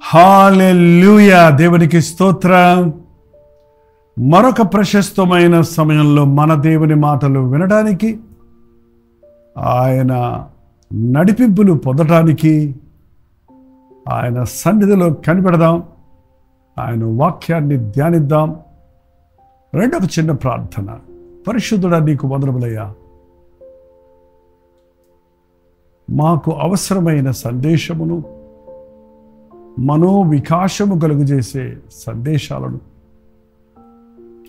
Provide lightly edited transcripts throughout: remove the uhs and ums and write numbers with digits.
హల్లెలూయా. దేవునికి స్తోత్రం. మరొక ప్రశస్తమైన సమయంలో మన దేవుని మాటలు వినడానికి, ఆయన నడిపింపులు పొందటానికి ఆయన సన్నిధిలో కనిపెడదాం, ఆయన వాక్యాన్ని ధ్యానిద్దాం. రెండొక చిన్న ప్రార్థన. పరిశుద్ధుడా, నీకు వందనములయ్యా. మాకు అవసరమైన సందేశమును, మనోవికాసము కలుగజేసే సందేశాలను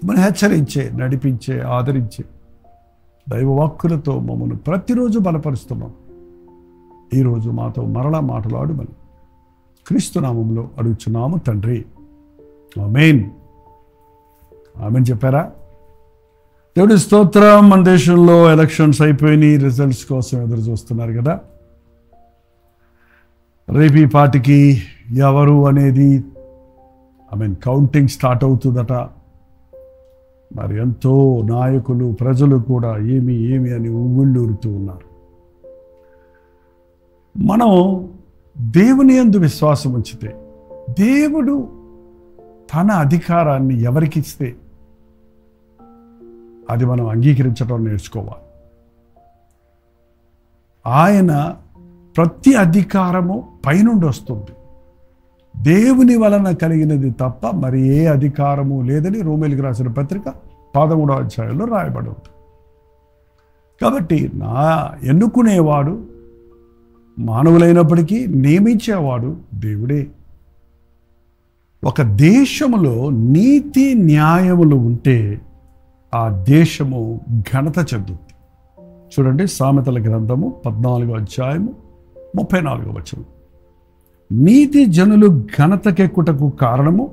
మనం హెచ్చరించే, నడిపించే, ఆదరించే దైవవాక్కులతో మమ్మల్ని ప్రతిరోజు బలపరుస్తున్నాం. ఈరోజు మాతో మరలా మాట్లాడమని క్రీస్తు నామంలో అడుగుచున్నాము తండ్రి. ఆమేన్. ఆమేన్ చెప్పారా? దేవుడి స్తోత్రం. మన దేశంలో ఎలక్షన్స్ అయిపోయినాయి, రిజల్ట్స్ కోసం ఎదురు చూస్తున్నారు కదా. రేపు ఈ పార్టీకి ఎవరు అనేది కౌంటింగ్ స్టార్ట్ అవుతుందట. మరి ఎంతో నాయకులు, ప్రజలు కూడా ఏమి అని ఉవ్విళ్ళూరుతూ ఉన్నారు. మనం దేవుని యందు విశ్వాసం ఉంచితే, దేవుడు తన అధికారాన్ని ఎవరికిస్తే అది మనం అంగీకరించడం నేర్చుకోవాలి. ఆయన ప్రతి అధికారము పైనుండి వస్తుంది, దేవుని వలన కలిగినది తప్ప మరి ఏ అధికారము లేదని రోమేలుకు రాసిన పత్రిక 13వ అధ్యాయంలో రాయబడి ఉంది. కాబట్టి ఎన్నుకునేవాడు మానవులైనప్పటికీ నియమించేవాడు దేవుడే. ఒక దేశములో నీతి న్యాయములు ఉంటే ఆ దేశము ఘనత చెందుతుంది. చూడండి, సామెతల గ్రంథము 14వ అధ్యాయము 34వ వచనం. నీతి జనులు ఘనతకెక్కుటకు కారణము,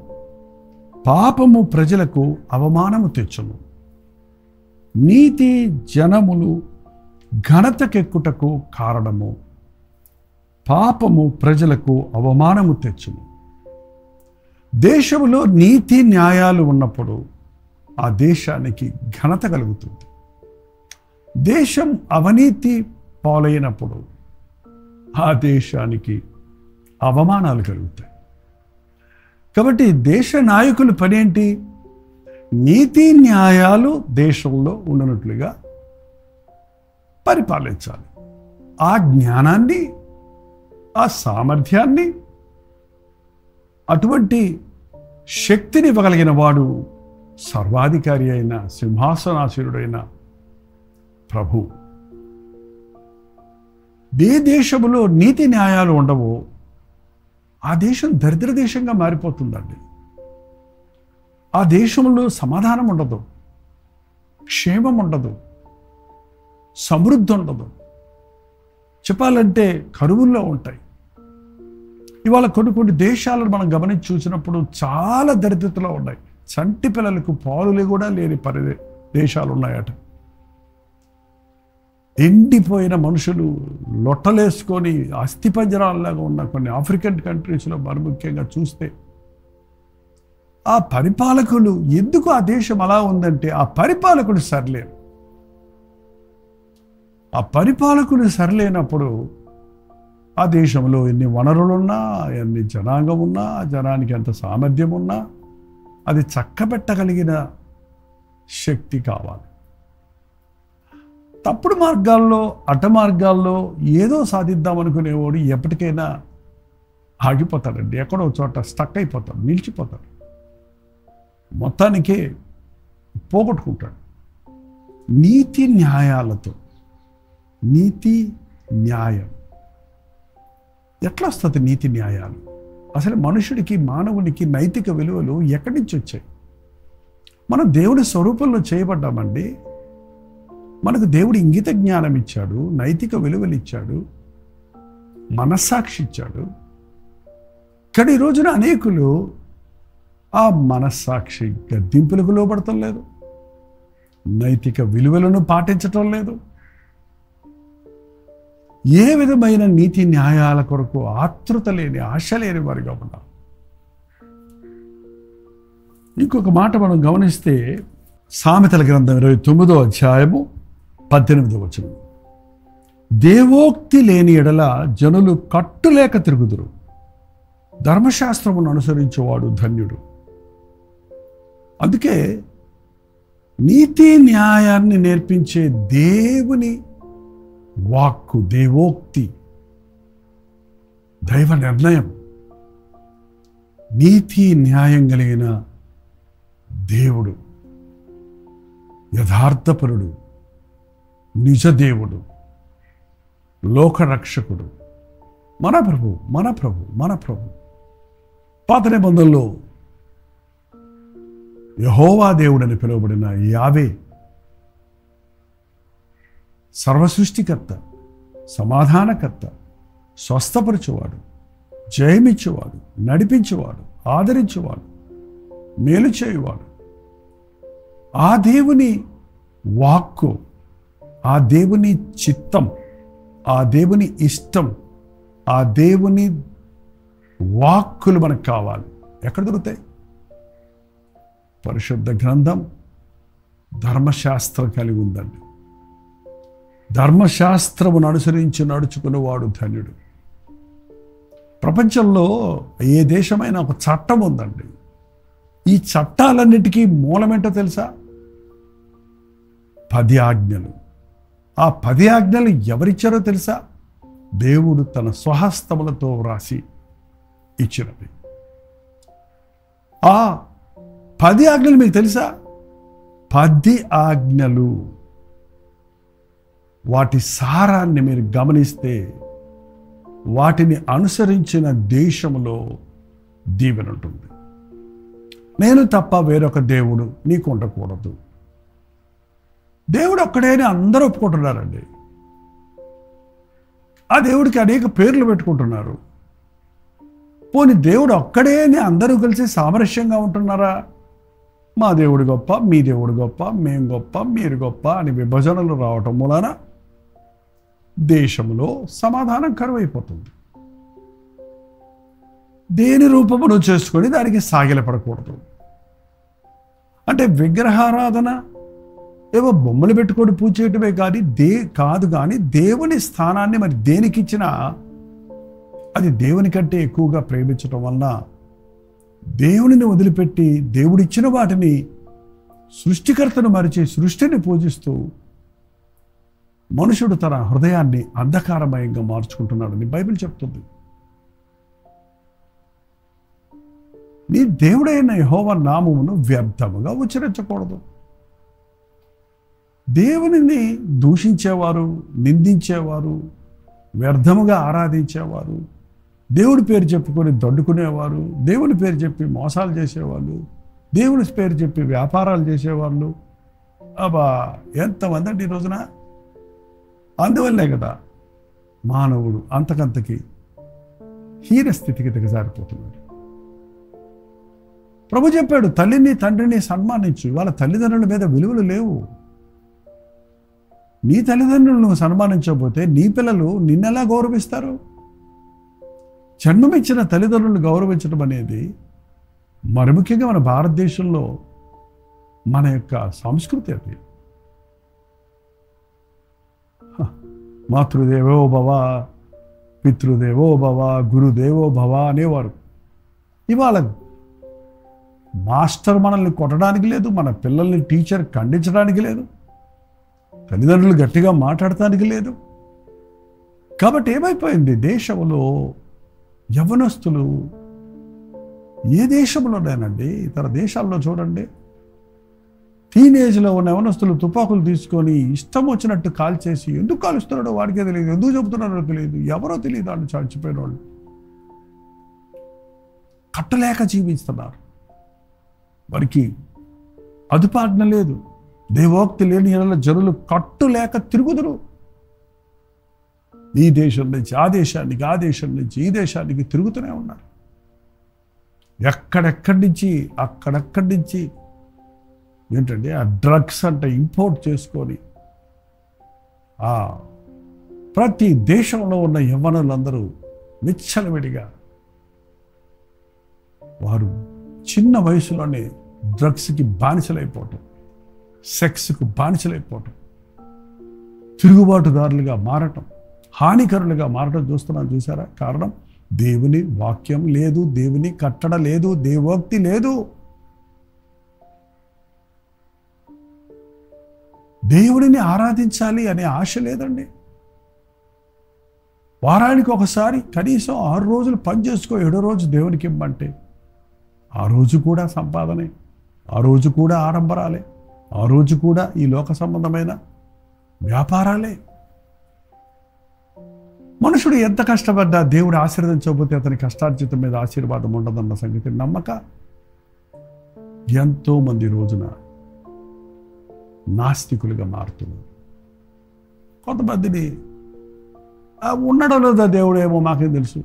పాపము ప్రజలకు అవమానము తెచ్చును. నీతి జనములు ఘనతకెక్కుటకు కారణము, పాపము ప్రజలకు అవమానము తెచ్చును. దేశంలో నీతి న్యాయాలు ఉన్నప్పుడు ఆ దేశానికి ఘనత కలుగుతుంది. దేశం అవినీతి పాలైనప్పుడు ఆ దేశానికి అవమానాలు కలుగుతాయి. కాబట్టి దేశ నాయకుల పని ఏంటి? నీతి న్యాయాలు దేశంలో ఉండనట్లుగా పరిపాలించాలి. ఆ జ్ఞానాన్ని, ఆ సామర్థ్యాన్ని, అటువంటి శక్తిని ఇవ్వగలిగిన వాడు సర్వాధికారి అయిన, సింహాసనాసీనుడైన ప్రభు. ఏ దేశంలో నీతి న్యాయాలు ఉండవో ఆ దేశం దరిద్ర దేశంగా మారిపోతుందండి. ఆ దేశంలో సమాధానం ఉండదు, క్షేమం ఉండదు, సమృద్ధి ఉండదు. చెప్పాలంటే కరువుల్లో ఉంటాయి. ఇవాళ కొన్ని దేశాలను మనం గమనించి చూసినప్పుడు చాలా దరిద్రతలో ఉన్నాయి. చంటి పిల్లలకు పాలులు కూడా లేని దేశాలు ఉన్నాయట. ఎండిపోయిన మనుషులు లొట్టలేసుకొని అస్థిపంజరాల్లాగా ఉన్న కొన్ని ఆఫ్రికన్ కంట్రీస్లో మరి ముఖ్యంగా చూస్తే, ఆ పరిపాలకులు ఎందుకు ఆ దేశం అలా ఉందంటే ఆ పరిపాలకుడు సరిలేరు. ఆ పరిపాలకుడు సరిలేనప్పుడు ఆ దేశంలో ఎన్ని వనరులున్నా, ఎన్ని జనాంగం ఉన్నా, జనానికి ఎంత సామర్థ్యం ఉన్నా అది చక్కబెట్టగలిగిన శక్తి కావాలి. తప్పుడు మార్గాల్లో, అడ్డ మార్గాల్లో ఏదో సాధిద్దామనుకునేవాడు ఎప్పటికైనా ఆగిపోతాడండి. ఎక్కడో చోట స్టక్ అయిపోతాడు, నిలిచిపోతాడు, మొత్తానికే పోగొట్టుకుంటాడు. నీతి న్యాయాలతో, నీతి న్యాయం ఎట్లా వస్తుంది? నీతి న్యాయాలు అసలు మనుషుడికి, మానవునికి నైతిక విలువలు ఎక్కడి నుంచి వచ్చాయి? మనం దేవుడి స్వరూపంలో చేయబడ్డామండి. మనకు దేవుడు ఇంగిత జ్ఞానం ఇచ్చాడు, నైతిక విలువలు ఇచ్చాడు, మనస్సాక్షి ఇచ్చాడు. కానీ ఈ రోజున అనేకులు ఆ మనస్సాక్షి గద్దింపులకు లోబడటం లేదు, నైతిక విలువలను పాటించటం లేదు. ఏ విధమైన నీతి న్యాయాల కొరకు ఆతృత లేని, ఆశ లేని వారిగా ఉన్నారు. ఇంకొక మాట మనం గమనిస్తే సామెతల గ్రంథం 29వ అధ్యాయము 18వ వచనం. దేవోక్తి లేని ఎడల జనులు కట్టులేక తిరుగుదురు, ధర్మశాస్త్రమును అనుసరించేవాడు ధన్యుడు. అందుకే నీతి న్యాయాన్ని నేర్పించే దేవుని వాక్కు, దేవోక్తి, దైవ నిర్ణయం, నీతి న్యాయం కలిగిన దేవుడు, యథార్థపరుడు, నిజదేవుడు, లోకరక్షకుడు, మన ప్రభు మన ప్రభు మన ప్రభు. పాత నిబంధనలో యెహోవా దేవుడని పిలువబడిన యావే సర్వసృష్టికర్త, సమాధానకర్త, స్వస్థపరచువాడు, జయమిచ్చేవాడు, నడిపించేవాడు, ఆదరించేవాడు, మేలు చేయువాడు. ఆ దేవుని వాక్కు, ఆ దేవుని చిత్తం, ఆ దేవుని ఇష్టం, ఆ దేవుని వాక్కులు మనకు కావాలి. ఎక్కడ దొరుకుతాయి? పరిశుద్ధ గ్రంథం, ధర్మశాస్త్రం కలిగి ఉందండి. ధర్మశాస్త్రమును అనుసరించి నడుచుకునేవాడు ధన్యుడు. ప్రపంచంలో ఏ దేశమైనా ఒక చట్టం ఉందండి. ఈ చట్టాలన్నిటికీ మూలమేంటో తెలుసా? 10 ఆజ్ఞలు. ఆ 10 ఆజ్ఞలు ఎవరిచ్చారో తెలుసా? దేవుడు తన స్వహస్తములతో వ్రాసి ఇచ్చినవి. ఆ 10 ఆజ్ఞలు మీకు తెలుసా? 10 ఆజ్ఞలు. వాటి సారాన్ని మీరు గమనిస్తే వాటిని అనుసరించిన దేశంలో దీవెన ఉంటుంది. నేను తప్ప వేరొక దేవుడు నీకు ఉండకూడదు. దేవుడు ఒక్కడే అని అందరూ ఒప్పుకుంటున్నారండి. ఆ దేవుడికి అనేక పేర్లు పెట్టుకుంటున్నారు. పోనీ దేవుడు ఒక్కడే అని అందరూ కలిసి సామరస్యంగా ఉంటున్నారా? మా దేవుడు గొప్ప, మీ దేవుడు గొప్ప, మేం గొప్ప, మీరు గొప్ప అని విభజనలు రావటం మూలన దేశంలో సమాధానం కరువైపోతుంది. దేని రూపమును చేసుకొని దానికి సాగిలపడకూడదు. అంటే విగ్రహారాధన, ఏవో బొమ్మలు పెట్టుకొని పూజ చేయటమే కాదు కానీ దేవుని స్థానాన్ని మరి దేనికి ఇచ్చినా అది దేవుని కంటే ఎక్కువగా ప్రేమించటం వలన దేవునిని వదిలిపెట్టి దేవుడిచ్చిన వాటిని, సృష్టికర్తను మరిచి సృష్టిని పూజిస్తూ మనుషుడు తన హృదయాన్ని అంధకారమయంగా మార్చుకుంటున్నాడని బైబిల్ చెప్తుంది. నీ దేవుడైన యెహోవా నామమును వ్యర్థముగా ఉచ్చరించకూడదు. దేవునిని దూషించేవారు, నిందించేవారు, వ్యర్థముగా ఆరాధించేవారు, దేవుడి పేరు చెప్పుకొని దండుకునేవారు, దేవుని పేరు చెప్పి మోసాలు చేసేవాళ్ళు, దేవుని పేరు చెప్పి వ్యాపారాలు చేసేవాళ్ళు, అబ్బా ఎంతమంది అండి ఈ రోజున. అందువల్లే కదా మానవుడు అంతకంతకి హీన స్థితికి దిగజారిపోతున్నాడు. ప్రభు చెప్పాడు, తల్లిని తండ్రిని సన్మానించు. వాళ్ళ తల్లిదండ్రుల మీద విలువలు లేవు. నీ తల్లిదండ్రులను నువ్వు సన్మానించకపోతే నీ పిల్లలు నిన్నెలా గౌరవిస్తారు? జన్మమిచ్చిన తల్లిదండ్రులను గౌరవించడం అనేది మరి ముఖ్యంగా మన భారతదేశంలో మన యొక్క సంస్కృతి. అది మాతృదేవో భవ, పితృదేవో భవ, గురుదేవో భవ అనేవారు. ఇవాళ మాస్టర్ మనల్ని కొట్టడానికి లేదు, మన పిల్లల్ని టీచర్ ఖండించడానికి లేదు, తల్లిదండ్రులు గట్టిగా మాట్లాడటానికి లేదు. కాబట్టి ఏమైపోయింది? దేశంలో యవ్వనస్తులు, ఏ దేశంలోనేనండి, ఇతర దేశాల్లో చూడండి, టీనేజ్లో ఉన్న యవ్వనస్తులు తుపాకులు తీసుకొని ఇష్టం వచ్చినట్టు కాల్చేసి, ఎందుకు కాలుస్తున్నాడో వాడికే తెలియదు, ఎందుకు చెబుతున్నాడో తెలియదు, ఎవరో తెలియదు. వాళ్ళు చచ్చిపోయిన వాళ్ళు కట్టలేక జీవిస్తున్నారు. వారికి అదుపాజ్ఞ లేదు, దేవోక్తి లేని ఎడల జనులు కట్టులేక తిరుగుదురు. ఈ దేశం నుంచి ఆ దేశానికి, ఆ దేశం నుంచి ఈ దేశానికి తిరుగుతూనే ఉన్నారు. ఎక్కడెక్కడి నుంచి అక్కడెక్కడి నుంచి ఏంటంటే ఆ డ్రగ్స్ అంటే ఇంపోర్ట్ చేసుకొని ప్రతి దేశంలో ఉన్న యవ్వనులందరూ విచ్చలవిడిగా వారు చిన్న వయసులోనే డ్రగ్స్కి బానిసలైపోవటం, సెక్స్కు బానిసలైపోవటం, తిరుగుబాటుదారులుగా మారటం, హానికరులుగా మారటం చూస్తున్నాం. చూసారా? కారణం దేవుని వాక్యం లేదు, దేవుని కట్టడ లేదు, దేవోక్తి లేదు. దేవుడిని ఆరాధించాలి అనే ఆశ లేదండి. వారానికి ఒకసారి కనీసం 6 రోజులు పని చేసుకో, 7వ రోజు దేవునికి ఇమ్మంటే ఆ రోజు కూడా సంపాదనే, ఆ రోజు కూడా ఆడంబరాలే, ఆ రోజు కూడా ఈ లోక సంబంధమైన వ్యాపారాలే. మనుషుడు ఎంత కష్టపడ్డా దేవుడు ఆశీర్వదించకపోతే అతని కష్టార్జితం మీద ఆశీర్వాదం ఉండదన్న సంగతి నమ్మక ఎంతోమంది రోజున నాస్తికులుగా మారుతున్నారు. కొంతమందిని ఉండడం లేదా దేవుడేమో మాకేం తెలుసు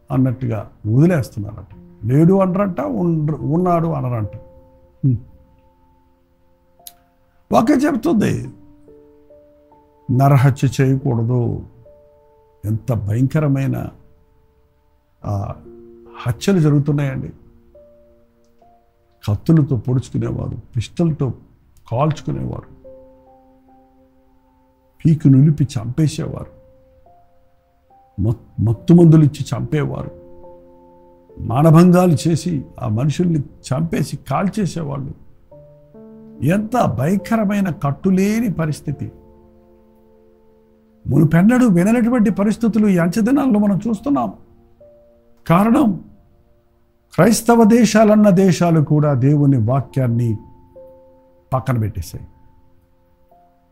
అన్నట్టుగా వదిలేస్తున్నారట. లేడు అనరంట, ఉన్నాడు అనరంట. వాక్యం చెబుతుంది నరహత్య చేయకూడదు. ఎంత భయంకరమైన హత్యలు జరుగుతున్నాయండి. కత్తులతో పొడుచుకునేవారు, పిస్టల్తో కాల్చుకునేవారు, పీకు నిలిపి చంపేసేవారు, మత్తు మందులు ఇచ్చి చంపేవారు, మానభంగాలు చేసి ఆ మనుషుల్ని చంపేసి కాల్చేసేవాళ్ళు. ఎంత భయంకరమైన కట్టులేని పరిస్థితి. మునుపెన్నడూ విననటువంటి పరిస్థితులు ఈ అంచెదినాల్లో మనం చూస్తున్నాం. కారణం, క్రైస్తవ దేశాలన్న దేశాలు కూడా దేవుని వాక్యాన్ని పక్కన పెట్టేశాయి.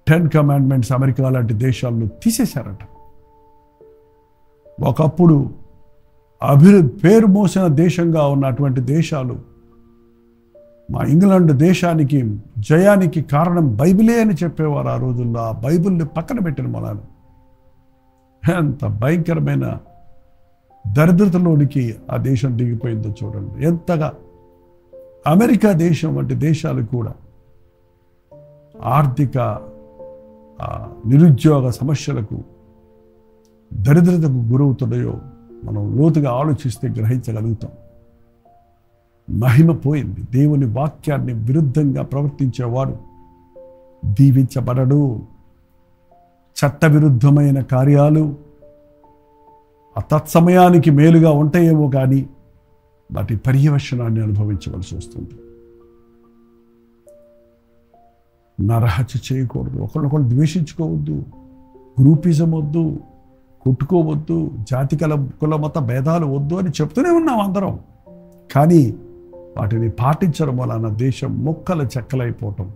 10 కమాండ్మెంట్స్ అమెరికా లాంటి దేశాలను తీసేశారట. ఒకప్పుడు అభివృద్ధి పేరు మోసిన దేశంగా ఉన్నటువంటి దేశాలు, మా ఇంగ్లాండ్ దేశానికి జయానికి కారణం బైబిలే అని చెప్పేవారు ఆ రోజుల్లో. ఆ బైబిల్ని పక్కన పెట్టిన మొదలు ఎంత భయంకరమైన దరిద్రతలోనికి ఆ దేశం దిగిపోయిందో చూడండి. ఎంతగా అమెరికా దేశం వంటి దేశాలు కూడా ఆర్థిక నిరుద్యోగ సమస్యలకు, దరిద్రతకు గురవుతున్నాయో మనం లోతుగా ఆలోచిస్తే గ్రహించగలుగుతాం. మహిమ పోయింది. దేవుని వాక్యాన్ని విరుద్ధంగా ప్రవర్తించేవాడు దీవించబడడు. చట్టవిరుద్ధమైన కార్యాలు తత్సమయానికి మేలుగా ఉంటాయేమో కానీ వాటి పర్యవసనాన్ని అనుభవించవలసి వస్తుంది. నరహత్య చేయకూడదు, ఒకరినొకరు ద్వేషించుకోవద్దు, గ్రూపిజం వద్దు, కొట్టుకోవద్దు, జాతి కుల మత భేదాలు వద్దు అని చెప్తూనే ఉన్నాం అందరం. కానీ వాటిని పాటించడం వలన దేశం మొక్కల చెక్కలైపోవటం,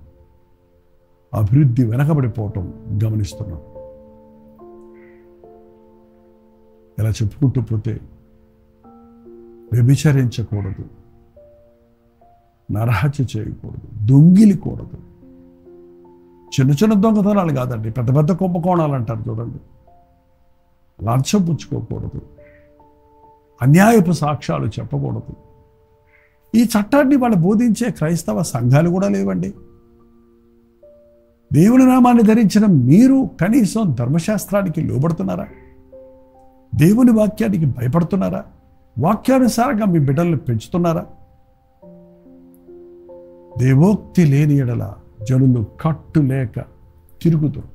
అభివృద్ధి వెనకబడిపోవటం గమనిస్తున్నాం. ఇలా చెప్పుకుంటూ పోతే వ్యభిచరించకూడదు, నరహత్య చేయకూడదు, దొంగిలికూడదు. చిన్న చిన్న దొంగతనాలు కాదండి, పెద్ద పెద్ద కుంభకోణాలు అంటారు చూడండి. లంచం పుచ్చుకోకూడదు, అన్యాయపు సాక్ష్యాలు చెప్పకూడదు. ఈ చట్టాన్ని వాళ్ళు బోధించే క్రైస్తవ సంఘాలు కూడా లేవండి. దేవుని నామాన్ని ధరించిన మీరు కనీసం ధర్మశాస్త్రానికి లోబడుతున్నారా? దేవుని వాక్యానికి భయపడుతున్నారా? వాక్యానుసారంగా మీ బిడ్డలను పెంచుతున్నారా? దేవోక్తి లేని ఎడల జనులు కట్టు లేక తిరుగుతారు.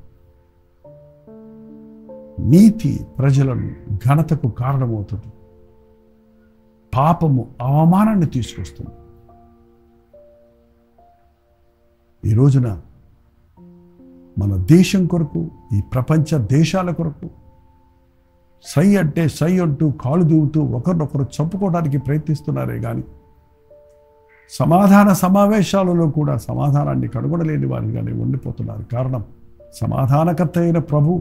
నీతి ప్రజలను ఘనతకు కారణమవుతుంది, పాపము అవమానాన్ని తీసుకొస్తుంది. ఈ రోజున మన దేశం కొరకు, ఈ ప్రపంచ దేశాల కొరకు సై అంటే సై అంటూ కాలు దూవుతూ ఒకరినొకరు చంపుకోవడానికి ప్రయత్నిస్తున్నారే కానీ సమాధాన సమావేశాలలో కూడా సమాధానాన్ని కనుగొనలేని వారిగానే ఉండిపోతున్నారు. కారణం, సమాధానకర్త అయిన ప్రభు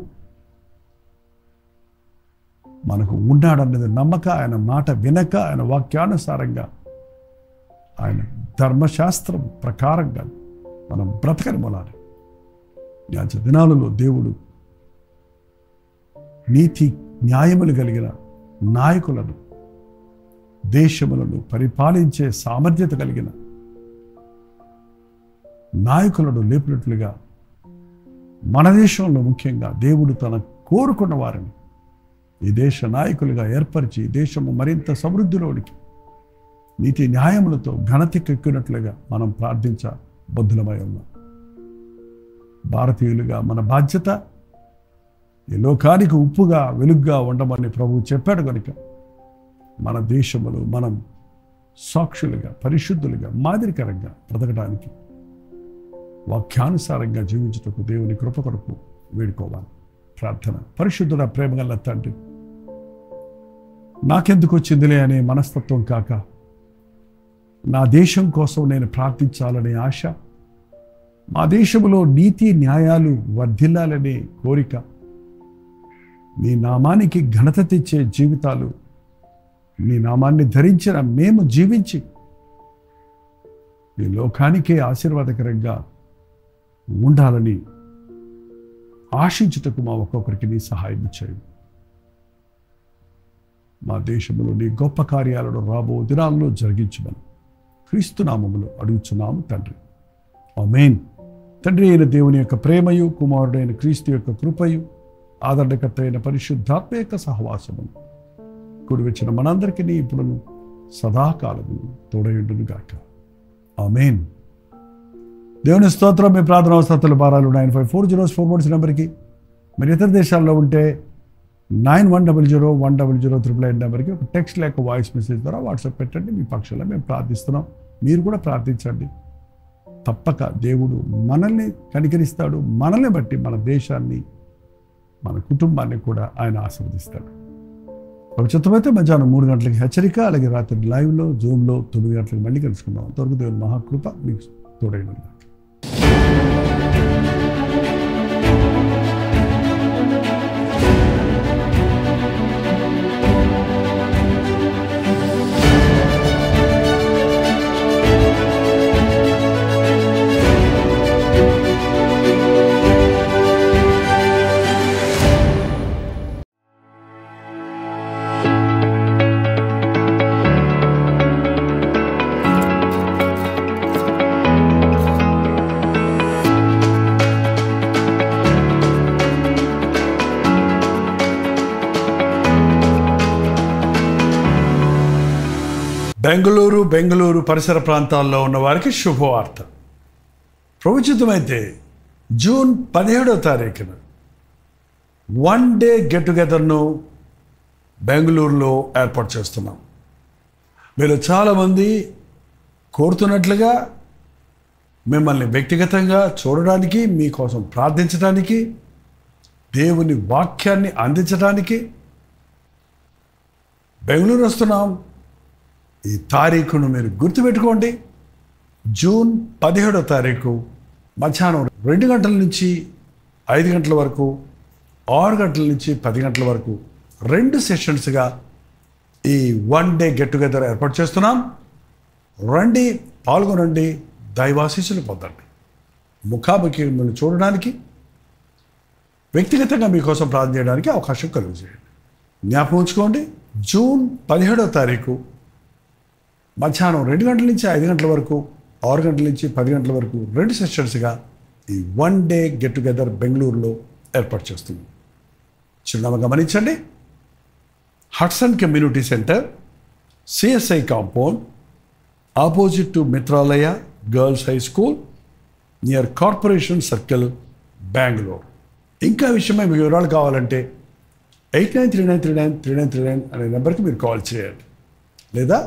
మనకు ఉన్నాడన్నది నమ్మక, ఆయన మాట వినక, ఆయన వాక్యానుసారంగా, ఆయన ధర్మశాస్త్రం ప్రకారంగా మనం బ్రతకని మొలాలి. న్యాయ దినాలలో దేవుడు నీతి న్యాయములు కలిగిన నాయకులను, దేశములను పరిపాలించే సామర్థ్యత కలిగిన నాయకులను లేపినట్లుగా మన దేశంలో ముఖ్యంగా దేవుడు తన కోరుకున్న వారిని ఈ దేశ నాయకులుగా ఏర్పరిచి దేశము మరింత సమృద్ధిలోనికి నీతి న్యాయములతో ఘనతకెక్కినట్లుగా మనం ప్రార్థించబద్ధులమై ఉన్నాం. భారతీయులుగా మన బాధ్యత ఈ లోకానికి ఉప్పుగా వెలుగుగా ఉండమని ప్రభువు చెప్పాడు కనుక మన దేశంలో మనం సాక్షులుగా, పరిశుద్ధులుగా, మాదిరికరంగా బ్రతకడానికి, వాక్యానుసారంగా జీవించుటకు దేవుని కృప కొరకు వేడుకోవాలి. ప్రార్థన. పరిశుద్ధుడ, ప్రేమగల తండ్రి, నాకెందుకు వచ్చిందిలే అనే మనస్తత్వం కాక, నా దేశం కోసం నేను ప్రార్థించాలనే ఆశ, మా దేశంలో నీతి న్యాయాలు వర్ధిల్లాలనే కోరిక, నీ నామానికి ఘనత తెచ్చే జీవితాలు, నీ నామాన్ని ధరించిన మేము జీవించి ఈ లోకానికే ఆశీర్వాదకరంగా ఉండాలని ఆశించుటకు మా ఒక్కొక్కరికి నీ సహాయం చేయండి. మా దేశంలో నీ గొప్ప కార్యాలను రాబో దినాల్లో జరిగించమని క్రీస్తు నామములో అడుగుచున్నాము తండ్రి. ఆమేన్. తండ్రి అయిన దేవుని యొక్క ప్రేమయు, కుమారుడైన క్రీస్తు యొక్క కృపయు, ఆదరణకర్త అయిన పరిశుద్ధాత్మ యొక్క సహవాసమును కూడి వచ్చిన మనందరికీ ఇప్పుడును సదాకాలము తోడయుండును గాక. ఆమేన్. దేవుని స్తోత్రం. మీ ప్రార్థన అవసరాల భారాలు 954041 నెంబర్కి, మరి ఇతర దేశాల్లో ఉంటే 91001008 నెంబర్కి ఒక టెక్స్ట్ లేక వాయిస్ మెసేజ్ ద్వారా వాట్సాప్ పెట్టండి. మీ పక్షంలో మేము ప్రార్థిస్తున్నాం. మీరు కూడా ప్రార్థించండి. తప్పక దేవుడు మనల్ని కనికరిస్తాడు. మనల్ని బట్టి మన దేశాన్ని, మన కుటుంబాన్ని కూడా ఆయన ఆశీర్వదిస్తాడు. భవిష్యత్తుమైతే మధ్యాహ్నం 3 గంటలకి హెచ్చరిక, అలాగే రాత్రి లైవ్లో, జూమ్లో 9 గంటలకు మళ్ళీ కలుసుకుందాం. అంతవరకు దేవుని మహాకృప మీకు తోడైన. బెంగళూరు పరిసర ప్రాంతాల్లో ఉన్న వారికి శుభవార్త. ప్రవచితమైతే జూన్ 17వ తారీఖున 1 డే గెట్ టుగెదర్ను బెంగళూరులో ఏర్పాటు చేస్తున్నాం. మీరు చాలామంది కోరుతున్నట్లుగా మిమ్మల్ని వ్యక్తిగతంగా చూడడానికి, మీకోసం ప్రార్థించడానికి, దేవుని వాక్యాన్ని అందించడానికి బెంగళూరు వస్తున్నాం. ఈ తారీఖును మీరు గుర్తుపెట్టుకోండి. జూన్ 17వ తారీఖు మధ్యాహ్నం 2 గంటల నుంచి 5 గంటల వరకు, 6 గంటల నుంచి 10 గంటల వరకు 2 సెషన్స్గా ఈ 1 డే గెట్ టుగెదర్ ఏర్పాటు చేస్తున్నాం. రండి, పాల్గొనండి, దైవాశీస్సులు పొందండి. ముఖాముఖి మిమ్మల్ని చూడడానికి, వ్యక్తిగతంగా మీకోసం ప్రార్థన చేయడానికి అవకాశం కలుగజేయండి. జ్ఞాపకం ఉంచుకోండి, జూన్ 17వ తారీఖు మధ్యాహ్నం 2 గంటల నుంచి 5 గంటల వరకు, 6 గంటల నుంచి 10 గంటల వరకు 2 సెషన్స్గా ఈ 1 డే గెట్ టుగెదర్ బెంగళూరులో ఏర్పాటు చేస్తుంది. చిరునామా గమనించండి. Hudson community centre, CSI compound, opposite to Mitralaya girls high school, near corporation circle, Bengaluru. ఇంకా విషయమై మీ వివరాలు కావాలంటే 8939393939 అనే నెంబర్కి మీరు కాల్ చేయండి. లేదా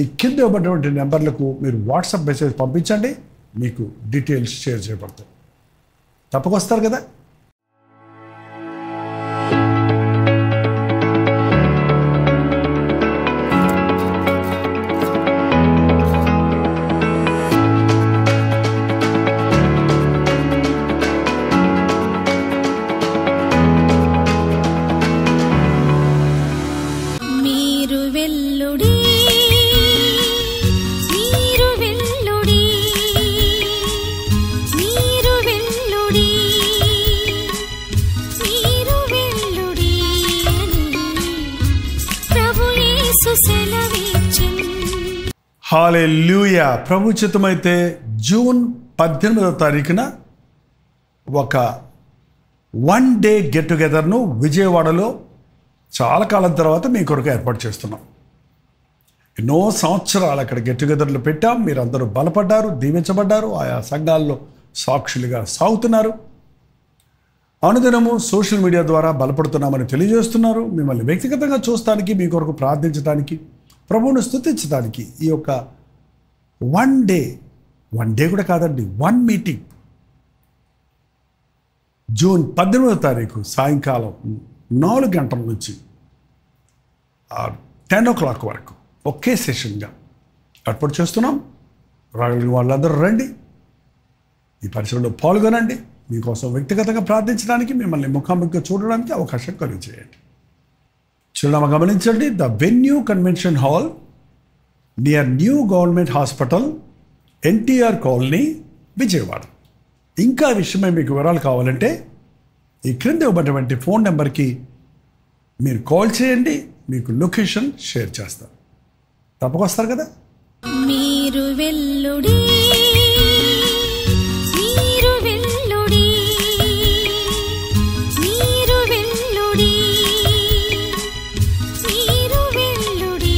ఈ కింద ఇవ్వబడినటువంటి నెంబర్లకు మీరు వాట్సాప్ మెసేజ్ పంపించండి. మీకు డీటెయిల్స్ షేర్ చేయబడతాయి. తప్పకొస్తారు కదా. హల్లెలూయా. ప్రభు చిత్తమైతే జూన్ 18వ తారీఖున ఒక 1 డే గెట్ టుగెదర్ను విజయవాడలో చాలా కాలం తర్వాత మీ కొరకు ఏర్పాటు చేస్తున్నాం. ఎన్నో సంవత్సరాలు అక్కడ గెట్ టుగెదర్లు పెట్టాం. మీరందరూ బలపడ్డారు, దీవించబడ్డారు, ఆయా సంఘాల్లో సాక్షులుగా సాగుతున్నారు. అనుదినము సోషల్ మీడియా ద్వారా బలపడుతున్నామని తెలియజేస్తున్నారు. మిమ్మల్ని వ్యక్తిగతంగా చూస్తానికి, మీ కొరకు ప్రార్థించడానికి ప్రభువును స్తుతించడానికి ఈ యొక్క వన్ డే కూడా కాదండి, 1 మీటింగ్ జూన్ 18వ తారీఖు సాయంకాలం 4 గంటల నుంచి 10 o'clock వరకు ఒకే సెషన్గా ఏర్పాటు చేస్తున్నాం. రాగలిగిన వాళ్ళందరూ రండి, ఈ పరిచయంలో పాల్గొనండి. మీకోసం వ్యక్తిగతంగా ప్రార్థించడానికి, మిమ్మల్ని ముఖాముఖిగా చూడడానికి అవకాశం కలిగజేయండి. చిరునామా గమనించండి, the venue convention hall near new government hospital, NTR colony, Vijayawada. ఇంకా విషయమై మీకు వివరాలు కావాలంటే ఈ క్రింద ఇవ్వబడినటువంటి ఫోన్ నెంబర్కి మీరు కాల్ చేయండి, మీకు లొకేషన్ షేర్ చేస్తారు. తప్పకొస్తారు కదా. మీరు వెల్లుడి, మీరు వెల్లుడి, మీరు వెల్లుడి, మీరు వెల్లుడి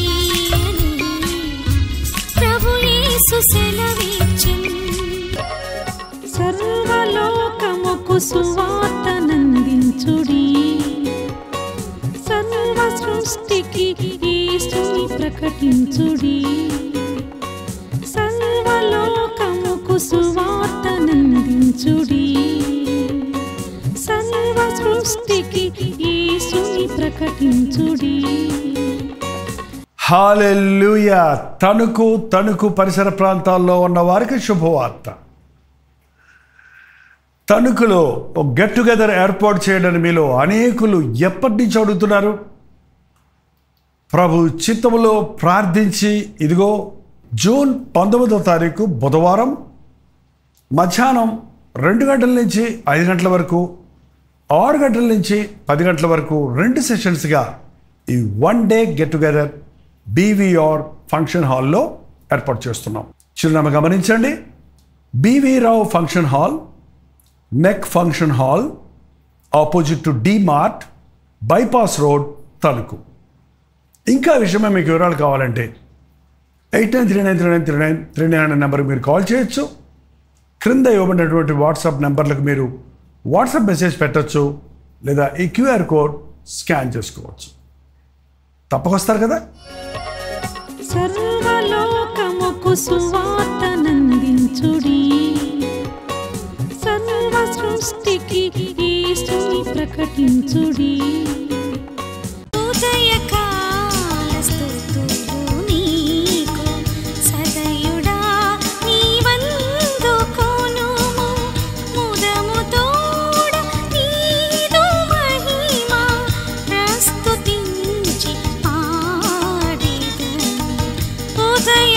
అని ప్రభు యేసు సెలవిచ్చెను. సర్వలోకముకు సువార్తనందించుడి, సర్వ సృష్టికి యేసుని ప్రకటించుడి. సర్వలోకముకు సువార్తనందించుడి, సర్వ సృష్టికి యేసుని ప్రకటించుడి. హల్లెలూయా. తణుకు పరిసర ప్రాంతాల్లో ఉన్న వారికి శుభవార్త. తణుకులో ఒక గెట్ టుగెదర్ ఏర్పాటు చేయడానికి మీలో అనేకులు ఎప్పటి నుంచి అడుగుతున్నారు. ప్రభు చిత్తములో ప్రార్థించి ఇదిగో జూన్ 19వ తారీఖు బుధవారం మధ్యాహ్నం 2 గంటల నుంచి 5 గంటల వరకు, 6 గంటల నుంచి 10 గంటల వరకు 2 సెషన్స్గా ఈ 1 day get together BVR function హాల్లో ఏర్పాటు చేస్తున్నాం. చిరునామా గమనించండి, బీవీ రావు ఫంక్షన్ హాల్, నెక్ function hall, opposite to D Mart, bypass road, Tanuku. ఇంకా విషయమే మీకు వివరాలు కావాలంటే 8939393939 నెంబర్కి మీరు కాల్ చేయొచ్చు. క్రింద ఇవ్వబడినటువంటి వాట్సాప్ నెంబర్లకు మీరు వాట్సాప్ మెసేజ్ పెట్టచ్చు, లేదా ఈ క్యూఆర్ కోడ్ స్కాన్ చేసుకోవచ్చు. తప్పకొస్తారు కదా. సర్వలోకముకు సువార్తనందించుడి, సర్వ సృష్టికి యేసుని ప్రకటించుడి. ఉదయకాల స్తుతులు నీకు సదయుడా నీవందుకొనుము, ముదముతోడ నీదు మహిమ ప్రస్తుతించి పాడెదను. ఉదయ